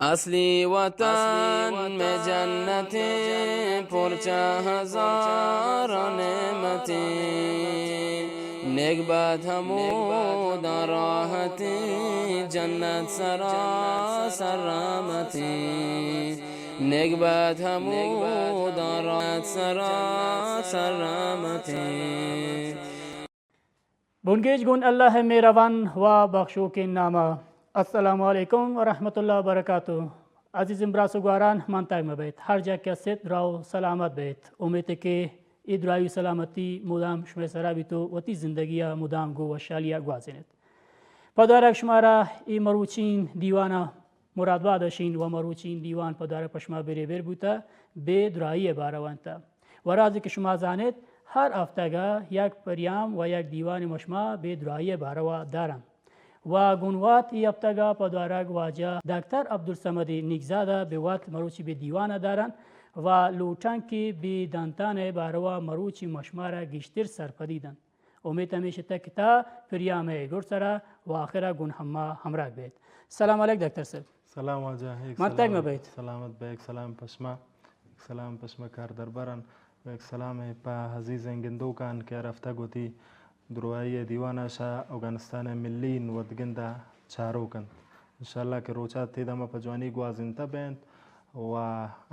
असली वतन में जन्नतें पुरचा हजारों नेमतें नेकबत हमूद राहतें जन्नत सरासर रहमतें नेकबत हमूद राहत सरासर रहमतें। बुनगेज गुन अल्लाह मेहरबान व बख्शो के नामा। अस्सलामु अलैकुम व रहमतुल्लाहि व बरकातुहू। अजीज़ इम्रासुगारान मानता मबैत हर जा के सेत राव सलामत बैत उम्मीद के इद्रायु सलामती मुदाम शुमे सराबी तो वती ज़िंदगिया मुदाम गो वशालिया ग्वाजिनत पदारक शुमारा ई मरुचीन दीवाना मुरादबादशीन व मरुचीन दीवान पदार पशमा बेरे बेर बूता बेदराई बारवंता वराज के शुमा जानेत हर हफ्तागा यक परियाम व यक दीवान मशमा बेदराई बारवा दारम व गुनवात ई हफ्तागा पदारक वाजा डॉक्टर अब्दुल समदी निगजादा बेवात मरुची बे दीवाना दारन व लूटन की बे दंतान बारवा मरुची मशमारा गिश्तर सरपदीदन उम्मीद हमेशा तक था परियाम गुरसरा व आखिरा गुन हम्मा हमरा बेत। सलाम अलैक डॉक्टर साहब। सलाम वाजा है मतक में बैठ सलामत बैक सलाम पश्मा कार दरबारन एक सलाम है पा हजीज़ गिंदो कान के रफ्ता गोती दुरुआई दीवाना शाह अफगानिस्तान मिलीन वदगिंदा चारो कन इंशाल्लाह के रोचा तेदमा पजवानी ग्वाजिनता बैंत व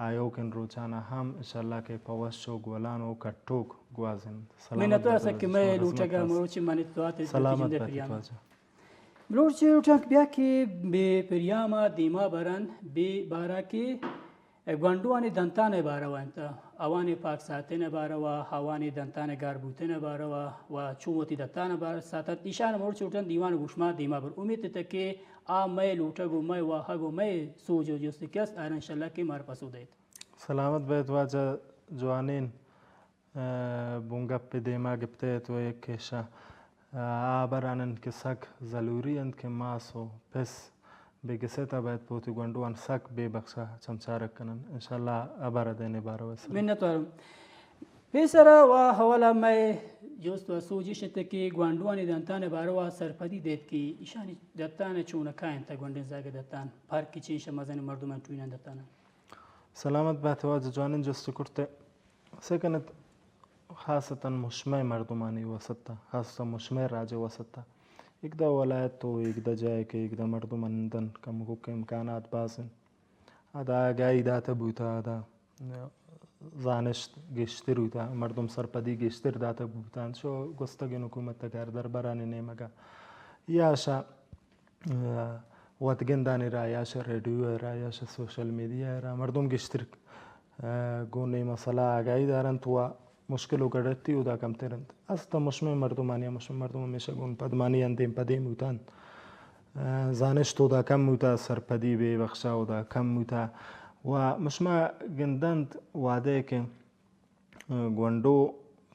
आयो किन रोचाना हम इंशाल्लाह के पवशो ग्वलानो कट्टोक ग्वाजिन मैंने तो ऐसा कि मैं लूटेगा मरोची माने तो आते सलामत मरोची लूटक ब्या के बे परियामा दीमा बरन बे बारा के गंडुआने दंताने बारवांता अवाने पाक सातेने बारवा हवाने दंताने गारबूतेने बारवा व चुमोती दत्ताने बार सातात निशान मोर चोटन दीवान गुष्मा दीमा बर उम्मीद तक के आ मैं लूटगो मैं वाहगो मैं सोजो जो सिकस आर इंशाल्लाह के मार पसो देत सलामत बैत वाजा जवानीन बुंगा पे देमा गिप्ते तो एक केशा आबरानन के सक ज़रूरी अंत के मासो बस बेगसेता बैत पोती गंडुआन सक बेबख्शा चमचारक कनन इंशाल्लाह अबारा देने बारो वैसा मैंने तो बेसरा व हवाला मैं जोस्त व सोजिश ते के गंडुआने दंताने बारवा सरपदी देत की ईशानी दत्ताने चूना कायन ता गंडन जागे दत्तान फार की चीज मजन मर्दुमन टुइना दत्ताना सलामत बैत वाजा जवानीन जस्त कुर्ते सेकनत खासता मुश्मे मर्दुमानी वसत्ता खासता मुश्मे राजे वसत्ता एकदा वलायत तो एकदा जाए के एकदा मर्दुमंदन कम को के इम्कानात बासन आदा गाई दाता बूता आदा जानश गिश्तर होता मर्दुम सरपदी गिश्तर दाता बूतान शो गुस्तगिन हुकूमत तकार दरबारानी ने मगा याशा वतगंदानी रा याशा रेडियो रा याशा सोशल मीडिया रा मर्दुम गिश्तर गोने मसला गाई दारन तुआ मुश्किल उगड़ती उदा कम तेरंत अस्त मुश्मे मर्दुमानिया मुश्मे मर्दुम हमेशा गुन पदमानी अंतिम पदीम उतान जानश तो उदा कम उता सरपदी बे बख्शा उदा कम उता व मुश्मा गंदंत वादे के गुंडो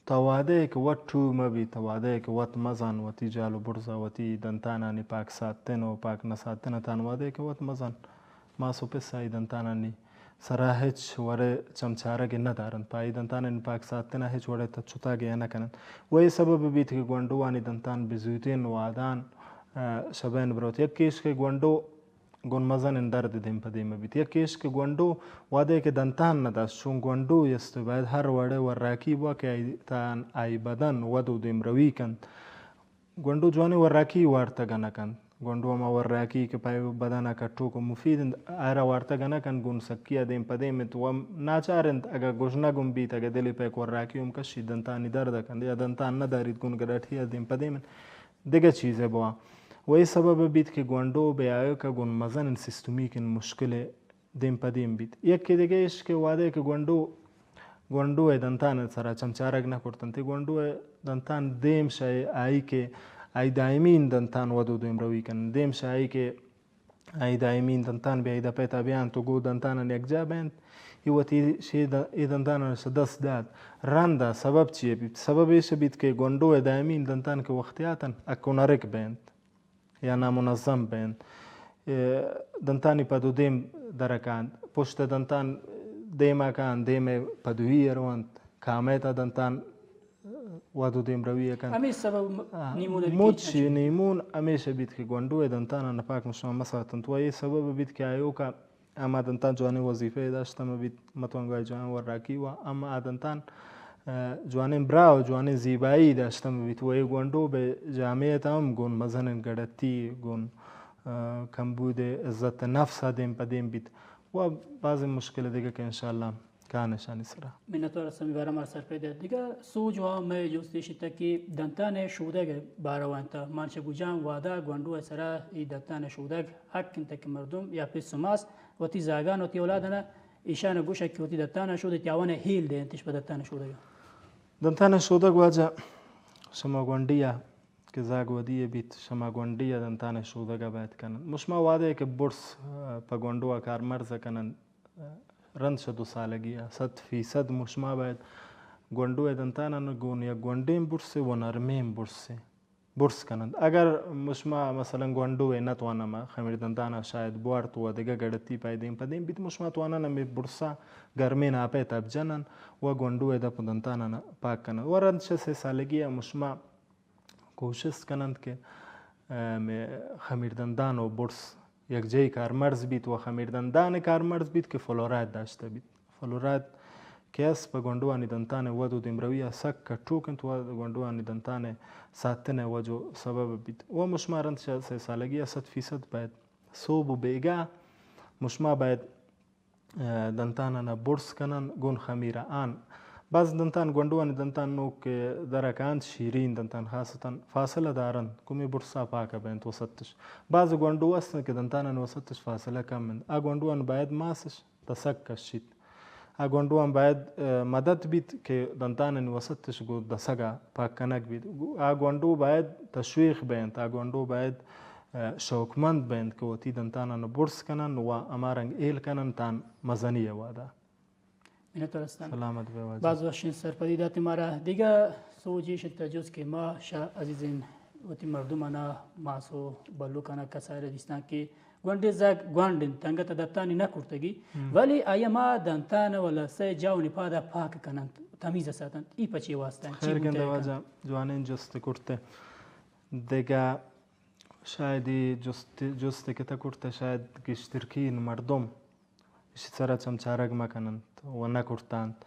तवादे के वट्टू मबी तवादे के वत मजान वती जालो बुर्जा वती दंताना नि पाक सातन व पाक नसातन तान वादे के वत मजान मासो पे साई दंताना नि सराहच वरे चमचारा के न दारन पाई दंतान इन पाक सातन हेच वरे तछुता के न कनन वही सबब भी थे गुंडो वानी दंतान बिजुतिन वादान शबैन ब्रोत एक केश के गुंडो गुन मजन इन दर्द दिम पदे में भी एक केश के गुंडो वादे के दंतान न दास शुं गुंडो यस्त बाद हर वड़े वर राकी वा के तान आई बदन वदु दिम रवी कन गुंडो जवानी वर राकी वार्ता गना कन गुंडो मा वर राकी के पाए बदना कट्टो को मुफीद आरा वार्ता गना कन गुन सकिया दिम पदे में तो नाचारन अगर गुजना गुम बीत अगर दिल पे वर राकी उम कशी दंतान दर्द कन या दंतान न दारित गुन गराठिया दिम पदे में दिगे चीज है बुआ वही सबब बीत के गुंडो बेआयो का गुन मजन सिस्टमी के मुश्किल दिम पदीम बीत एक के दिगे इसके वादे के गुंडो है दंतान सरा चमचारक न कुर्तनते गुंडो है दंतान देम शाय आई के आई दायमीन दंतान वदो देम रवी कन देम शाय के आई दायमीन दंतान बे दा पेता बयान तो गो दंतान ने एकजा बैंत युवती शे दंतान से 10 दाद रंदा सबब ची सबब इस बीत के गुंडो है दायमीन दंतान के वक्तियातन अकुनरक बैंत या नामुनज़्ज़म बैन दंतानी पदु देम दरकान पुष्ट दंतान देमा कान देमे पदुही अरवंत कामेता दंतान वादु देम रवी कान अमी सबब मुच नीमून हमेशा बीत के गुंडो दंतान नपाक मुस्लिम मसा तंतु ये सबब बीत के आयो का اما دنتان جوانی وظیفه داشتم بیت متوانگوی جوان وراکی و اما آدنتان جوانین براو جوانین زیبایی داشتم بیت و گوندو به جامعه تام گون مزنن گرتی گون کمبود عزت نفس دیم پدیم بیت و بعضی مشکل دیگه که انشالله کانشانی سرا منتور سمی بارا مار سر پیدا دیگه سوج و می جستیش تکی دنتان شودگ باروانتا مانش گوجان وادا گوندو سرا ای دنتان شودگ حق تک مردم یا پیس سماس و تی زاگان و تی اولادنا ایشان گوشه کی و تی دنتان شود تیاونه هیل ده انتش بدنتان شودگ دنتان شودگ واجه شما گوندیا که زاگ ودیه بیت شما گوندیا دنتان شودگ باید کنن مش ما واده که برس پا گوندو کار مرز کنن رند شدو سالگی 100% مشما باید گوندو دنتان گون یا گوندیم برسه و نرمیم برس کنند اگر مشما مثلا گوندو نتوانم خمیر دنتان شاید بوارت و دیگه گڑتی پایدیم پدیم بیت مشما توانم می برسا گرمین آپه تب جنن و گوندو دا دنتان پاک کنند و رند شد 3 سالگی مشما کوشش کنند که خمیر دندان و برس یک جای کارمرز بیت و خمیر دندان کارمرز بیت که فلورایت داشته بیت فلورایت که از پا گوندوانی دنتان ودو دمرویه سک چوکند و گوندوانی دنتان ساتنه وجو سبب بیت و مشما رند 3 سالگی 100% باید صوب و بیگا مشما باید دنتان برس کنن گون خمیره آن بعض دنتان گوندوانی دنتان نو که درکاند شیرین دنتان خاصتا فاصله دارن کمی برسا پاکه بینت وسطش بعض گوندو هستن که دنتان وسطش فاصله کم من گوندوان باید ماسش دسک کشید گوندوان باید مدد بیت که دنتان وسطش گو دسگا پاک کنک بیت گوندو باید تشویق بینت گوندو باید شوکمند بینت که وتی دنتان برس کنن و امارنگ ایل کنن تان مزنیه وادا سلامت بواجه بعض وقت سرپدی داتی مارا دیگه سوجیش تجوز که ما شا عزیزین وتی مردمانا ماسو بلو کنا کسار دیستان که گوندی زاگ گوندین تنگت دبتانی نکرتگی ولی آیا ما دنتان ولا سه جاونی پادا پاک کنند تمیز ساتند ای پچی واسطن خیر گنده واجه جوانین جست کرته دیگه شایدی جست که تا کرته شاید گشترکین مردم اشی سرا چمچارگ مکنند و نکرتند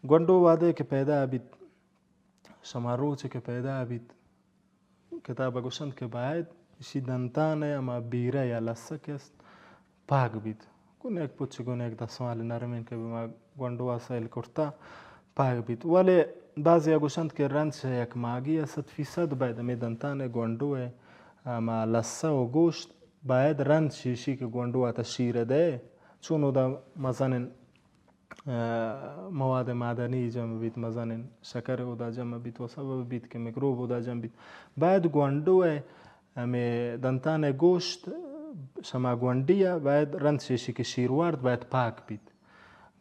گوندو واده که پیدا بید شماروچه که پیدا بید کتاب گوشند که باید اشی دنتانه اما بیره یا لسک است پاک بید گونه یک پوچه گونه یک دستمال نرمین که بما گوندو واسایل کرتا پاک بید ولی بعضی گوشند که رنج یک ماگی 100% باید می دنتانه گوندو اما لسه و گوشت باید رنج شیشی که گوندو تا شیره ده چون دا مثلا مواد معدنی جمع بیت مثلا شکر او دا جمع بیت و سبب بیت که میکروب او دا جمع بیت باید گوندو امی دنتان گوشت شما گوندیه باید رند شیشی که شیروارد باید پاک بیت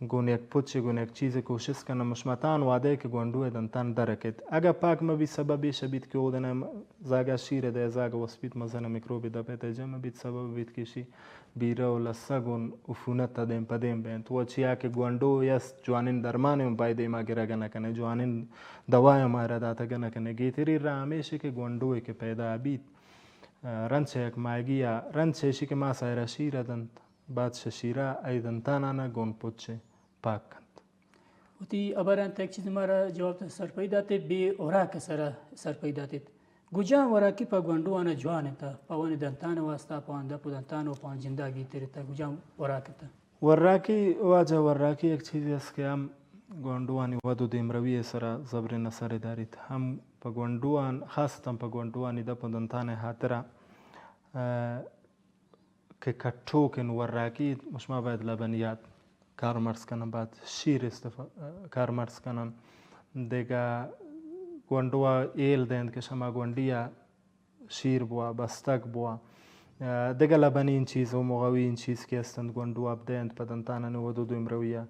گون یک پوچه گون یک چیز کوشش کنه مشمتان واده که گوندو دنتان درکت اگه پاک ما بی سببی شبیت که او دنه زاگا شیره ده زاگا وسبیت مثلا میکروبی دا پیتا جمع بیت سبب بیت کشی بیره و لسا گون افونت تا دیم پدیم بینت و چیا که گوندو یست جوانین درمانی بایده ما گره گنه کنه جوانین دوای ما را داتا گنه کنه گیتری را همیشه که گوندوی که پیدا بیت رنچه یک ماگی یا رنچه شی که ما سایره شیره دند بعد شیره ایدن تانانا گون پوچه پاک کند و تی ابران تا یک چیز مارا جواب سرپایی داته بی اوراک سر سرپایی داته گوجان وراکی پا گوندوانا جوانه تا پاوانی دنتان واسطا پاوان دپو دنتان و پاوان جندگی تیری تا گوجان وراکی تا وراکی واجه وراکی یک چیزی است که هم گوندوانی ودو دیمروی سر زبر نصر دارید هم پا گوندوان خاصتا پا گوندوانی دپو دنتان حاطره که کچوکن وراکی مشما باید لبنیات کارمرز کنن بعد شیر کارمرز کنن دیگه گوندوا ایل دند که شما گوندیا شیر بوا بستک بوا دیگه لبنی این چیز و مغوی این چیز که استند گوندوا بدند پدنتانن و دو امرویه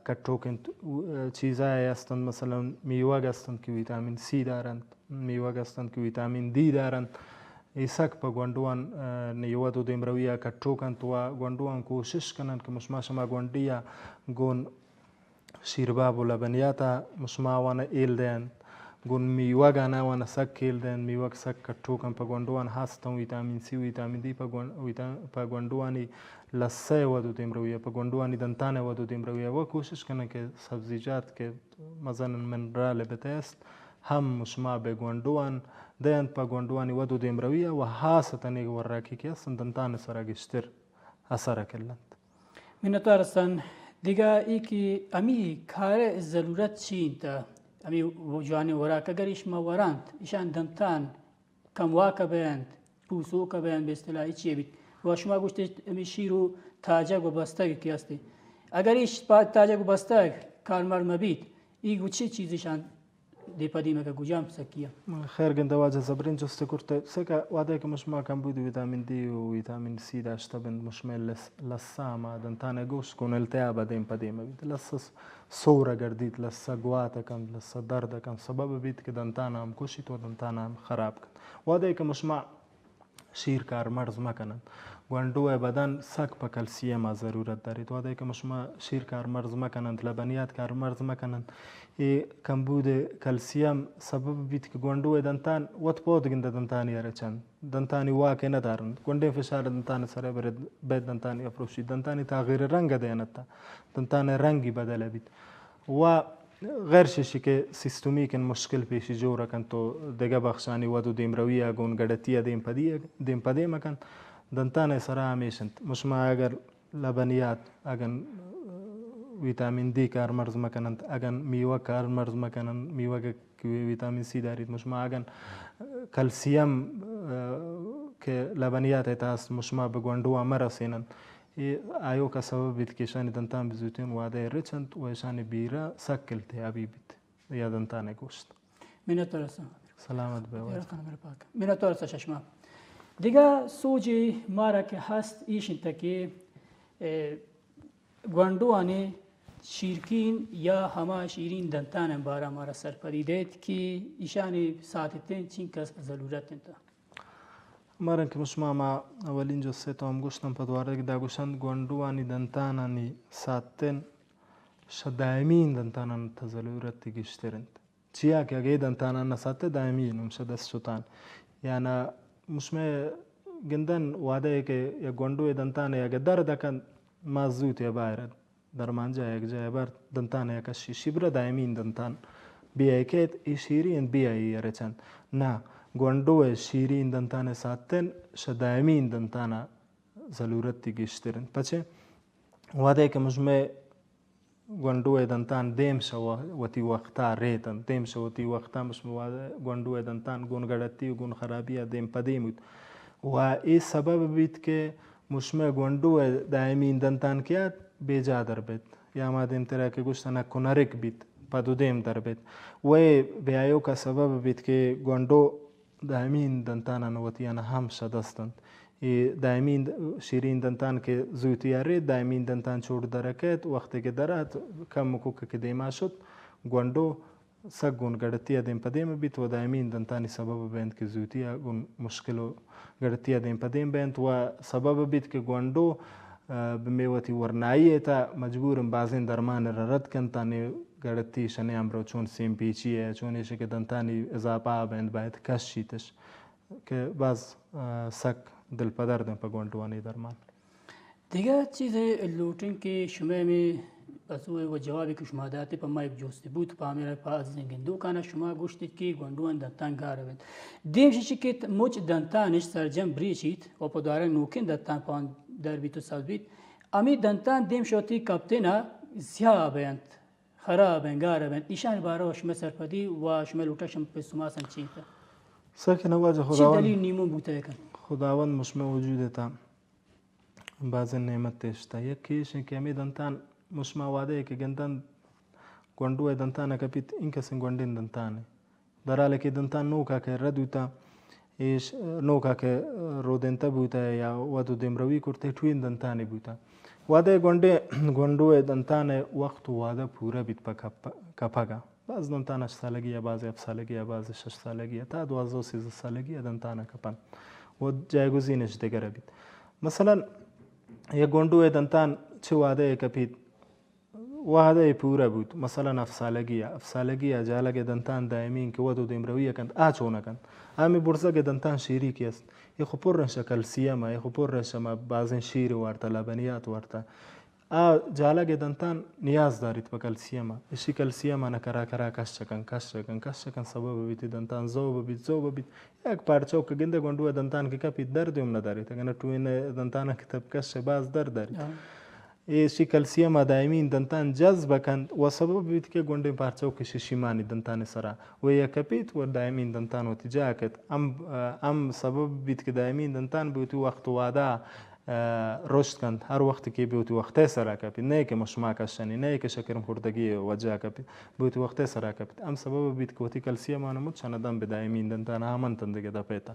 کچوکن چیزای استند مثلا میوه استند که ویتامین سی دارند میوه استند که ویتامین دی دارند ایسک پا گوندوان نیوه دو دیمرویه کچوکن تو گوندوان کوشش کنن که مشما شما گوندیا گون شیرباب و لبنیاتا مشما وانا ایل دین گون میوه گانه وانا سک کیل دن میوه سک کٹو کن پا گوندوان هستن ویتامین سی ویتامین دی پا گوندوانی لسه ودو دیم رویه پا گوندوانی دنتانه ودو دیم رویه و کوشش کنه که سبزیجات که مثلا منرال بتست هم مشما به گوندوان دین پا گوندوانی ودو دیم رویه و حاستا نیگ وراکی که اصلا دنتانه سرا گشتر اثر کلند منتو هستن دیگه ای که امی کار ضرورت چی انتا امی جوانی وراک اگر ایش ما وراند ایشان دنتان کم واقع بیند پوسو که بیند به اصطلاحی چیه بید و شما گوشتید امی شیرو تاجگ و بستگ کی هستی اگر ایش تاجگ و بستگ کارمر مبید ایگو چه چیزشان دی پدیمه که گوجام سکیه خیر گنده واجه زبرین جسته کرده سکا واده که مشما کم بود ویتامین دی و ویتامین سی داشته بند مشمل لسا ما دنتانه گوشت کن التهاب دیم پدیمه بید لسا سوره گردید لسا گواته کن لسا درد کن سبب بید که دنتانه هم کشید و دنتانه هم خراب کن واده که مشما شیر کار مرز مکنند گوندو بدن سک پا کلسیم ضرورت دارید واده که مشما شیر کار مرز مکنند لبنیات کار مرز مکنند کمبود کلسیم سبب بید که گوندو دنتان وط پود گنده دنتانی ارچند دنتانی واقع ندارند گونده فشار دنتان سره برد بید دنتانی افروشید دنتانی تغییر رنگ دینتا دنتان رنگی بدل بید و غیر ششی که سیستمی کن مشکل پیشی جورا کن تو دیگه بخشانی ودو دیم رویه گون گڑتیه دیم پدیمه کن دنتان سره همیشند مشما اگر لبنیات اگر ویتامین دی کار مرز مکنند اگر میوه کار مرز مکنند میوه که ویتامین سی دارید مشما اگر کلسیم که لبنیات هست مشما به گوندو مرسینند آیو کا سبب بید که شانی دنتان بزوتین واده رچند و شانی بیرا سکل تیابی بید یا دنتان گوشت منتو هستن سلامت بیواید منتو هستن ششما دیگه سوجی مارا که هست ایش انتا که گوندوانی شیرکین یا همه شیرین دنتان بارا مارا سرپریدید که ایشانی ساعتتین چین کس ضرورت انتا مارن که مشما ما اولین جسه تو هم گوشتم پدواره که دا گوشند گوندوانی دنتانانی ساعتین شدائمین دنتانان تا ضرورت گشترند چیا که اگه دنتانان ساعت دائمین همشه دست شتان یعنی مشما گندن واده که یا گوندو دنتانه یا درد کن مازوت یا باید درمانجا یک جای بار دنتانه یک شیبره دائمین دنتان بیایی که شیرین بیایی رچند نه گوندو شیرین دنتانه ساعتن شدائمین دنتانه ضرورت گشترند پچه واده که مجمع گوندو دنتان دیم شو وتی وقتا ریتن دیم شو وتی وقتا مجمع واده گوندو دنتان گون گڑتی و گون خرابی دیم پدیمود و این سبب بید که مجمع گوندو دائمین دنتان کیاد بیجا در بید یا ما دیم ترا که گوشتنا کنرک بید پدو دیم در بید و بیایو کا سبب بید که گوندو دائمین دنتان نوتیان هم شدستند دائمین شیرین دنتان که زوتیاری دائمین دنتان چور درکت وقتی که درات کم کوک که دیما شد گوندو سگون گڑتیا دیم پدیم بیت و دائمین دنتانی سبب بیند که زوتیا گون مشکلو گڑتیا دیم پدیم بیند و سبب بیت که گوندو بمیوتی ورنایی تا مجبورم بازین درمان رد کن تانی گڑتی شنی امرو چون سیم پیچیه چون ایشه که دنتانی اضافه بیند باید کش شیتش که باز سک دل پدر دن پا گوندوانی درمان دیگه چیز لوٹن که شما می بسوی و جوابی که شما داتی پا ما یک جوستی بود پا میره پا از زنگندو کانا شما گوشتید که گوندوان دنتان گاره بید دیمشی که موچ دنتانش سرجم بریشید و پا داره نوکن دنتان پا در بیتو سال بید امی دنتان دیم شوتی کپتینا زیاه بیند خراب بیند گاره بیند ایشان باره و شما سرپدی و شما لوٹشم پی سماسن چی تا ساکن واجه چی دلیل نیمون بوده کن خداوند مشمع وجودتا بعض نعمت تشتا یکیش که امی دنتان مشمع واده که گندن گوندو دنتانه کپیت این کسی گوندین دنتانه در حالی که دنتان نوکا که ردوتا ایش نوکا که رودنتا بوتا یا ودو دمروی کرته توین دنتانه بوتا واده گوندو دنتانه وقت واده پورا بیت پا کپاگا بعض دنتانه 6 سالگی یا بعض 7 سالگی یا بعض 6 سالگی تا 12-13 سالگی دنتانه کپن و جایگزینش دیگر بید مثلا یک گوندو دنتان چه واده کپید وهذا پورا بود مثلا افسالگی جالگ دنتان دائمین که ودو دیمرویه کند آچونه کند امی برزگ دنتان شیری کی است یخو پرنش کلسیم یخو پرنش ما بعضن شیر ورتا لبنیات ورتا جالگ دنتان نیاز دارید به کلسیم اشی کلسیم انا کرا کشکن سبب بیتی دنتان زو ببیت یک پارچه که گنده گندو دنتان که کپی دردیم ندارید اگر توین دنتان که تب کش باز درد دارید اشی کلسیم دائمین دنتان جذب کند و سبب بیت که گنده پارچه که شیمانی دنتان سرا و یک کپیت و دائمین دنتان و تجاکت ام سبب بیت که دائمین دنتان بیت وقت وادا رشد کند هر وقتی که بیوتی وقته سرا کپید نه که مشما کشنی نه که شکرم خوردگی وجه کپید بیوتی وقته سرا کپید ام سبب بیت که وقتی کلسیم آن مت شندم به دائمین دنتان همون تندگی دا پیتا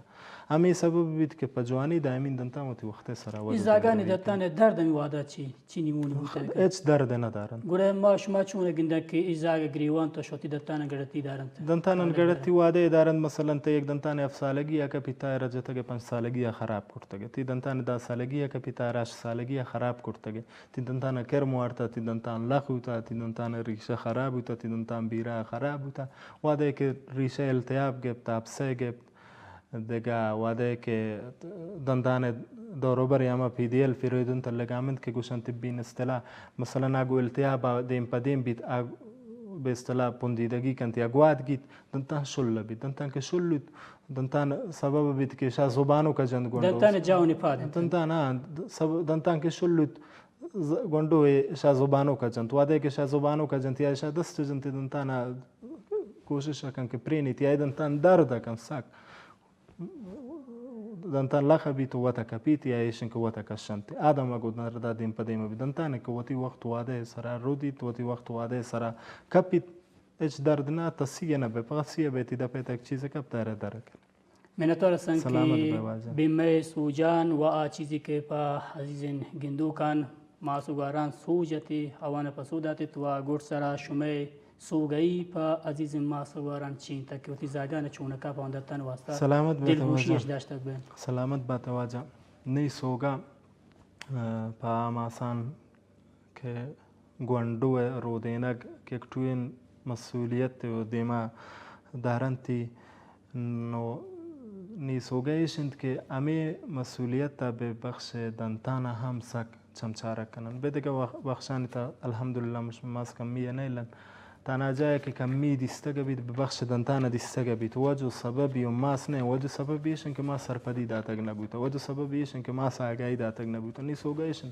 امی سبب بیت که پجوانی دائمین دنتان وقتی وقته سرا وجه ایزاگانی دتان درد می وادا چی نیمونی بوده هیچ درد ندارن گوره ما شما چونه گنده که ایزاگ گریوان تا شوتی دتان گرتی دارند دنتان گرتی واده دارند مثلا تا یک دنتان 7 سالگی یا که پیتا رجته که 5 سالگی خراب کرده تی دنتان 10 سالگی که پیتا 8 سالگی خراب کرده تی دنتان کرم ورتا تی دنتان لخوتا تی دنتان ریشه خراب ہوتا تی دنتان بیرا خراب ہوتا واده که ریشه التهاب گرفت ابسه گرفت دیگه واده که دندان دوروبر یاما پیدیل فیرویدون تلگامنت که گوشن تبین اصطلاح مثلا اگو التهاب دیم پدیم بیت به اصطلاح پوندیدگی کنت یا گواد گیت دنتان شل بیت دنتان که شلید دنتان سبب بیت که شا زبانو کا جند گوندو دنتان جاونی پاد دنتان که شلید گوندو شا زبانو کا جند واده که شا زبانو کا جند یا شا دست جند دنتان کوشش کن که پرینیت یا دنتان درد کن ساک دنتان لخه بیت و تکپیت یا ایشن که و تکشنت آدم اگو نردا دیم پدیم بی دنتان که وتی وقت واده سرا رودیت وتی وقت واده سرا کپیت اچ درد نه تسیه نه به پاسیه بیتی دا پیت یک چیز کپ داره درک منتور سنکی بیمه سوجان و آ چیزی که پا عزیزین گندو کن ماسوگاران سوجتی اوان پسوداتی تو گوڑ سرا شمه سوگئی پا عزیز ما سواران چین تک وتی زاگان چونکا پاندتن واسطه سلامت دلگوشیش داشته بین سلامت با تواجه نی سوگا پا ماسان که گوندو رودینگ که توین مسئولیت و دیما دارنتی نو نی سوگایشند که امی مسئولیت تا به بخش دنتانا هم سک چمچاره کنن بدگه بخشانی تا الحمدلله مش ماس کمیه نیلن تانا جای که کمی دیستگه بید به بخش دنتانا دیستگه بید وجه سببی و ماس نه وجه سببیشن که ما سرپدی داتگ نبود وجه سببیشن که ما ساگایی داتگ نبود نی سوگایشن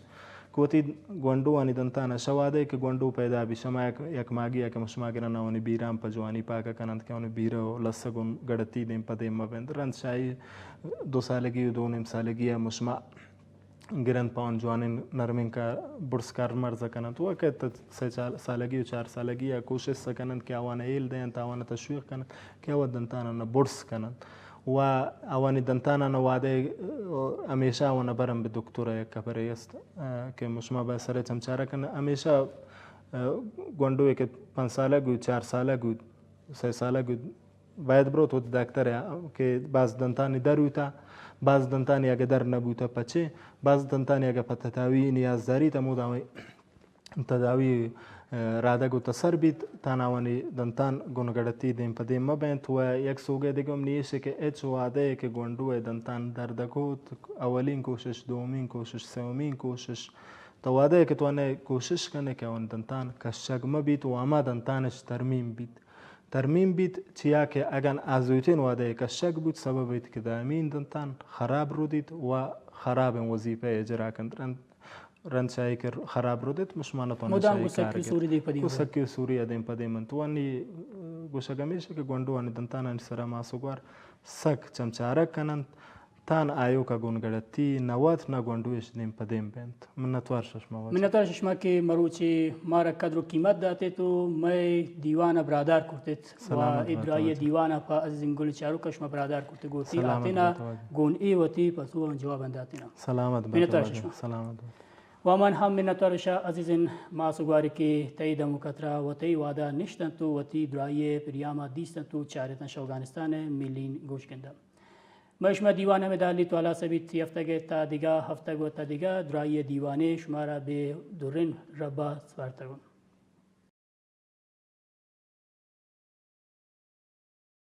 کوتی گوندو انی دنتانا شواده که گوندو پیدا بی شما یک ماگی که مشما گرنا اونی بیرام پجوانی پاکا کنند که اونی بیرو لسگون گڑتی دیم پدیم مبند رند شایی 2 سالگی و 2 نیم سالگی مشما گرند پاون جوانین نرمین کا برس کار مرز کنند تو که 3 سالگی و 4 سالگی کوشش سکنند که اوان ایل دین تا اوان تشویق کنند که او دنتانا برس کنند و اوانی دنتانا نواده همیشه اوان برم به دکتر یک کپره است که مشما به سر چمچاره کنه همیشه گوندوی که 5 سالگی 4 سالگی 3 سالگی باید برو تو دکتر که باز دنتانی درویتا باز دنتانی اگه در نبوده پچه باز دنتانی اگه پتتاوی نیاز داری تموداوی تداوی راده گو تسر بید تاناوانی دنتان گونگڑتی دیم پدیم مبینت و یک سوگه دیگم نیشه که اچ واده که گوندوه دنتان دردگوت اولین کوشش دومین کوشش سومین کوشش تو واده که تو کوشش کنه که اون دنتان کشک مبید و اما دنتانش ترمیم بید چیا که اگر ازویتین واده کشک بود سبب بید که دائمین دنتان خراب رو دید و خراب وظیفه اجرا کند رند شایی که خراب رو دید مشمانتون شایی کار کرد کسکی سوری دیم پدیم تو انی گوشگمیشه که گوندو دنتان انی سرا ماسوگوار سک چمچاره کنند تان آیو کا گونگڑتی نوات نا گوندویش دیم پدیم بند منتوار ششما که مروچی مارا قدر و قیمت داتے تو میں دیوانا برادر کرتت و ادرائی دیوانا پا عزیزین گل چارو کشما برادر کرتے گوتی آتینا گون ای وطی پسو جواب انداتینا سلامت ومن هم منتورشا عزیزین ما سوگواری که تایید مکترا و تی وادا نشتن تو و تی درایی پریاما دیستن تو چارتن شوگانستان میلین گوش کندم مشما دیوانه مدالی تو علا سبیت یفتگه تا دیگه هفتگه تا دیگه درایی دیوانه شما را به دورین ربا سپارتگم